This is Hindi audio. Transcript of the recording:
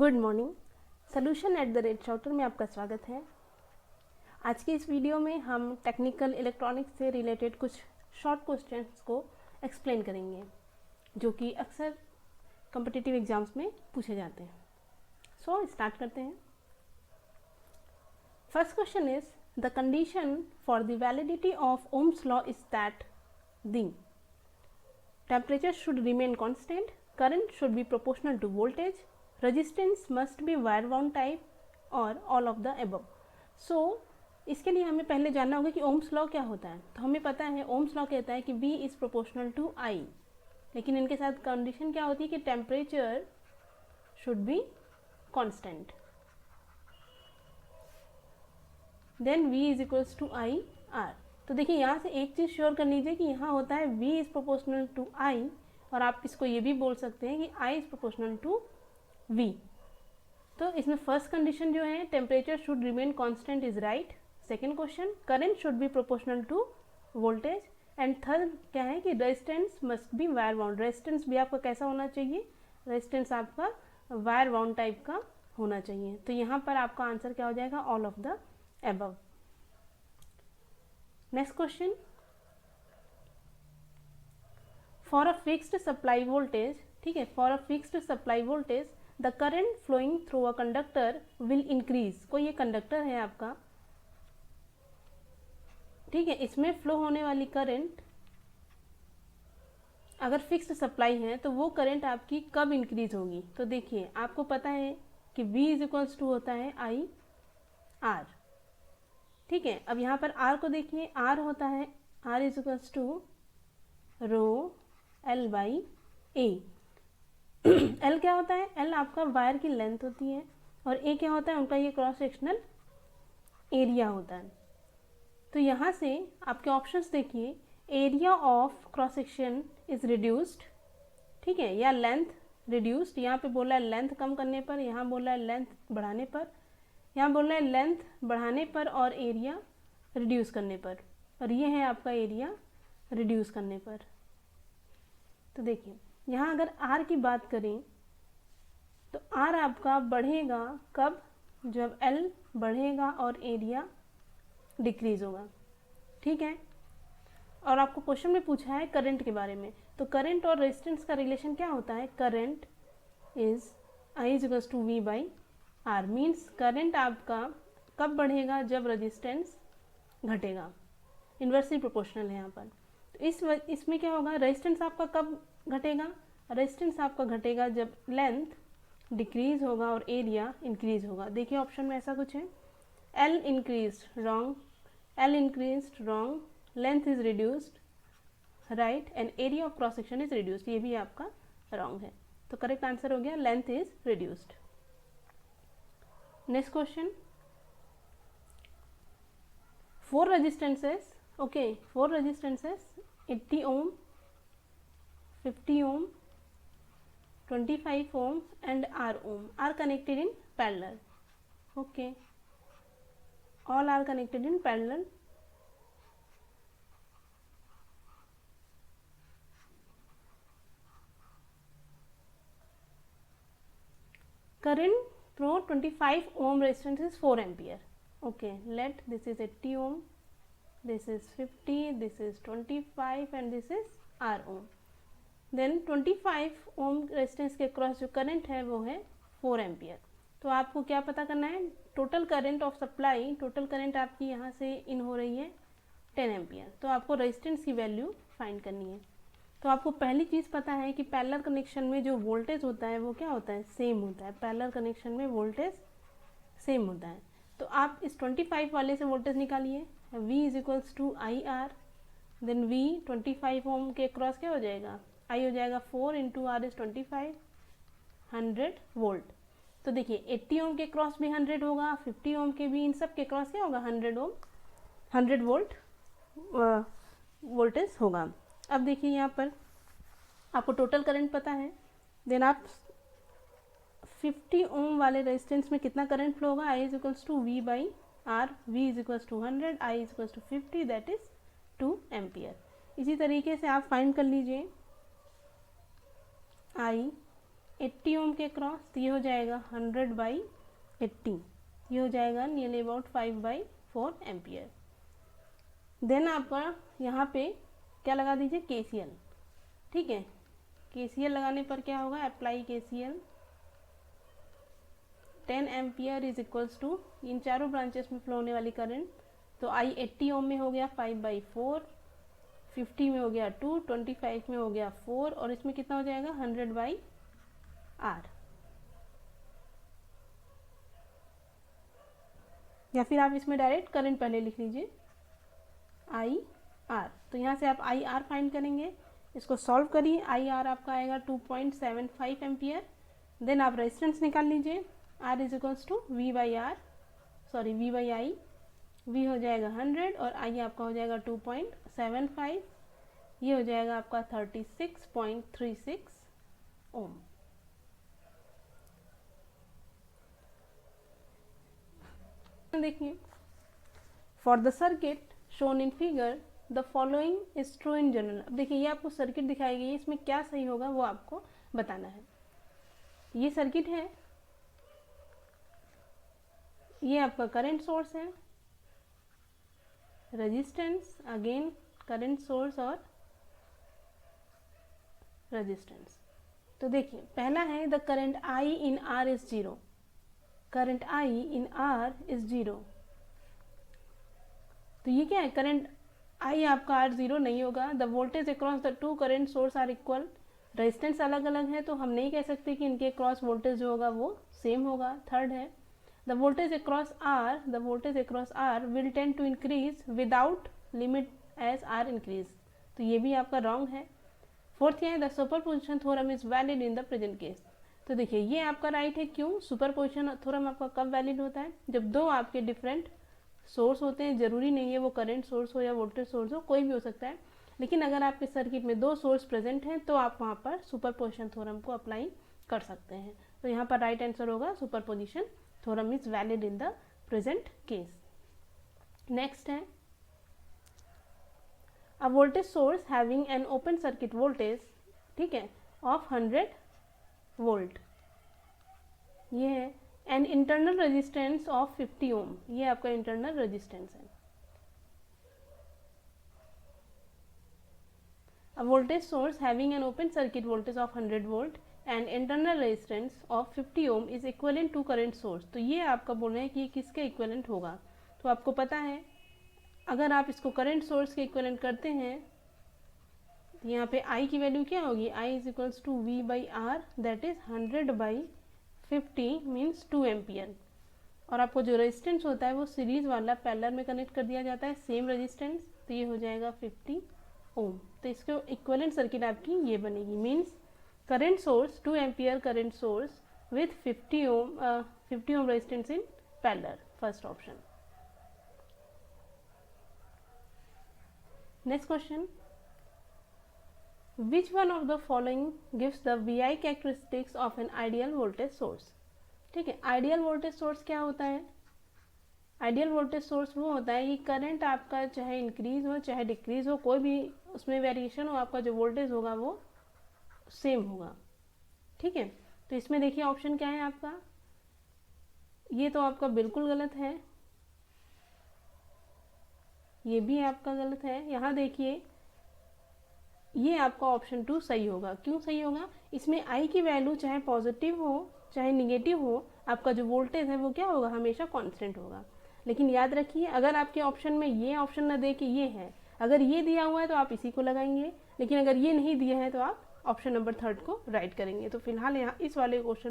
Good morning. solution@shouter में आपका स्वागत है। आज की इस वीडियो में हम टेक्निकल इलेक्ट्रॉनिक्स से रिलेटेड कुछ शॉर्ट क्वेश्चंस को एक्सप्लेन करेंगे जो कि अक्सर कॉम्पिटिटिव एग्जाम्स में पूछे जाते हैं। सो स्टार्ट करते हैं। First question is the condition for the validity of Ohm's law is that the temperature should remain constant, current should be proportional to voltage, resistance must be wire wound type और all of the above। so इसके लिए हमें पहले जानना होगा कि ओम्स लॉ क्या होता है। तो हमें पता है ओम्स लॉ कहता है कि V is proportional to I, लेकिन इनके साथ कंडीशन क्या होती है कि temperature should be constant, then V is equals to I R। तो देखिए यहाँ से एक चीज़ श्योर कर लीजिए कि यहाँ होता है V is proportional to I, और आप इसको ये भी बोल सकते हैं कि I is proportional to V। तो इसमें फर्स्ट कंडीशन जो है temperature should remain constant is right. Second question current should be proportional to voltage, and third क्या है कि resistance must be wire bound. Resistance भी आपका कैसा होना चाहिए, रेजिस्टेंस आपका वायर बाउंड टाइप का होना चाहिए। तो यहाँ पर आपका आंसर क्या हो जाएगा, all of the above. Next question, for a fixed supply voltage, ठीक है, for a fixed supply voltage the current flowing through a conductor will increase. कोई ये कंडक्टर है आपका, ठीक है, इसमें फ्लो होने वाली करंट अगर फिक्स्ड सप्लाई है तो वो करंट आपकी कब इंक्रीज होगी। तो देखिए आपको पता है कि V इज इक्वल्स टू होता है I R, ठीक है। अब यहाँ पर R को देखिए, R होता है R is equals to rho L by A। L क्या होता है, L आपका वायर की लेंथ होती है, और A क्या होता है, उनका ये क्रॉस सेक्शनल एरिया होता है। तो यहाँ से आपके ऑप्शंस देखिए, area of cross section is reduced, ठीक है, या लेंथ रिड्यूस्ड। यहाँ पे बोला है लेंथ कम करने पर, यहाँ बोला है लेंथ बढ़ाने पर, यहाँ बोला है लेंथ बढ़ाने पर और एरिया रिड्यूस करने पर, और ये है आपका एरिया रिड्यूस करने पर। तो देखिए यहाँ अगर R की बात करें तो R आपका बढ़ेगा कब, जब L बढ़ेगा और एरिया डिक्रीज होगा, ठीक है। और आपको क्वेश्चन में पूछा है करंट के बारे में, तो करंट और रेजिस्टेंस का रिलेशन क्या होता है, current is I is equals to V by R। Means current आपका कब बढ़ेगा, जब रेजिस्टेंस घटेगा, इन्वर्सली प्रोपोर्शनल है यहाँ पर। तो इसमें क्या होगा, रेजिस्टेंस आपका कब घटेगा, रेजिस्टेंस आपका घटेगा जब लेंथ डिक्रीज होगा और एरिया इंक्रीज होगा। देखिए ऑप्शन में ऐसा कुछ है, L increase wrong, L increase wrong, length is reduced right, and area of cross section is reduced, ये भी आपका रॉन्ग है। तो करेक्ट आंसर हो गया length is reduced. Next question, 4 resistances, okay, 4 resistances 80 ohm, 50 ohm, 25 ohm and R ohm are connected in parallel. Okay, all are connected in parallel. Current through 25 ohm resistance is 4 ampere. Okay, let this is 80 ohm, this is 50, this is 25 and this is R ohm. Then 25 ohm resistance के क्रॉस जो करंट है वो है 4 एम्पियर। तो आपको क्या पता करना है, total current of supply, total current आपकी यहाँ से इन हो रही है 10 एम्पियर, तो आपको रेजिस्टेंस की वैल्यू फाइंड करनी है। तो आपको पहली चीज़ पता है कि पैरेलल कनेक्शन में जो वोल्टेज होता है वो क्या होता है, सेम होता है। पैरेलल कनेक्शन में वोल्टेज सेम होता है। तो आप इस 25 वाले से वोल्टेज निकालिए, V is equals to I R, then V 25 ohm के क्रॉस क्या हो जाएगा, I हो जाएगा 4 इंटू R इज 25, 100 वोल्ट। तो देखिए 80 ओम के क्रॉस भी 100 होगा, 50 ओम के भी, इन सब के क्रॉस क्या होगा 100 ओम, 100 वोल्ट वोल्टेज होगा। अब देखिए यहाँ पर आपको टोटल करंट पता है, देन आप 50 ओम वाले रेजिस्टेंस में कितना करंट फ्लो होगा, I is equals to V by R, V is equals to 100, I is equals to 50, that is 2 ampere. इसी तरीके से आप फाइंड कर लीजिए I 80 ओम के क्रॉस, तो ये हो जाएगा 100/80, ये हो जाएगा नियरली अबाउट 5/4 एम्पियर। देन आपका यहाँ पे क्या लगा दीजिए, KCL, ठीक है। KCL लगाने पर क्या होगा, apply KCL, 10 ampere is equals to, इन चारों ब्रांचेस में फ्लो होने वाली करंट, तो I 80 ओम में हो गया 5/4, 50 में हो गया 2, 25 में हो गया 4, और इसमें कितना हो जाएगा 100/R। या फिर आप इसमें डायरेक्ट करंट पहले लिख लीजिए IR। तो यहाँ से आप IR फाइंड करेंगे, इसको सॉल्व करिए। IR आपका आएगा 2.75 एम्पियर। देन आप रेजिस्टेंस निकाल लीजिए, R is equals to V/I, V हो जाएगा 100 और I आपका हो जाएगा 2.75, ये हो जाएगा आपका 36.36 ओम। देखिए, for the circuit shown in figure the following is true in general. अब देखिए, ये आपको सर्किट दिखाई गई है, इसमें क्या सही होगा वो आपको बताना है। ये सर्किट है, ये आपका करंट सोर्स है, रेजिस्टेंस, अगेन करंट सोर्स और रेजिस्टेंस। तो देखिए, पहला है the current I in R is 0, current I in R is 0। तो ये क्या है, करंट I आपका R 0 नहीं होगा। The voltage across the two current source are equal, resistance अलग अलग है तो हम नहीं कह सकते कि इनके क्रॉस वोल्टेज जो होगा वो सेम होगा। थर्ड है the voltage across R will tend to increase without limit as R increase, तो ये भी आपका रॉन्ग है। फोर्थ है the superposition theorem is valid in the present case. तो देखिए, ये आपका राइट है। क्यों? सुपरपोजिशन थ्योरम आपका कब वैलिड होता है, जब दो आपके डिफरेंट सोर्स होते हैं। जरूरी नहीं है वो करंट सोर्स हो या वोल्टेज सोर्स हो, कोई भी हो सकता है, लेकिन अगर आपके सर्किट में दो सोर्स प्रेजेंट हैं तो आप वहाँ पर सुपरपोजिशन थ्योरम को अप्लाई कर सकते हैं। तो यहाँ पर राइट आंसर होगा superposition theorem is valid in the present case. Next है a voltage source having an open circuit voltage, ठीक है, ऑफ 100 वोल्ट, ये है, and internal resistance of 50 ohm, ये आपका इंटरनल रेजिस्टेंस है। A voltage source having an open circuit voltage of 100 volt and internal resistance of 50 ohm is equivalent to current source। तो ये आपका बोल रहे हैं कि किसके इक्विवेलेंट होगा। तो आपको पता है, अगर आप इसको करंट सोर्स के इक्विवेलेंट करते हैं तो यहाँ पे I की वैल्यू क्या होगी, I is equals to V/R, that is 100/50 means 2 ampere. और आपको जो रेजिस्टेंस होता है वो सीरीज वाला पैरेलल में कनेक्ट कर दिया जाता है, सेम रेजिस्टेंस, तो ये हो जाएगा 50 ओम। तो इसके इक्विवेलेंट सर्किट आपकी ये बनेगी, means current source 2 ampere current source with 50 ohm resistance in parallel, first option. Next question, which one of the following gives the VI characteristics of an ideal voltage source. ठीक है, आइडियल वोल्टेज सोर्स क्या होता है, आइडियल वोल्टेज सोर्स वो होता है कि करंट आपका चाहे इंक्रीज हो चाहे डिक्रीज हो, कोई भी उसमें वेरिएशन हो, आपका जो वोल्टेज होगा वो सेम होगा। ठीक है, तो इसमें देखिए ऑप्शन क्या है आपका, ये तो आपका बिल्कुल गलत है, ये भी आपका गलत है। यहाँ देखिए, ये आपका ऑप्शन 2 सही होगा। क्यों सही होगा, इसमें I की वैल्यू चाहे पॉजिटिव हो चाहे निगेटिव हो, आपका जो वोल्टेज है वो क्या होगा, हमेशा कांस्टेंट होगा। लेकिन याद रखिए, अगर आपके ऑप्शन में ये ऑप्शन ना दे कि ये है, अगर ये दिया हुआ है तो आप इसी को लगाएंगे, लेकिन अगर ये नहीं दिया है तो आप ऑप्शन नंबर 3 को राइट करेंगे। तो फिलहाल यहाँ इस वाले क्वेश्चन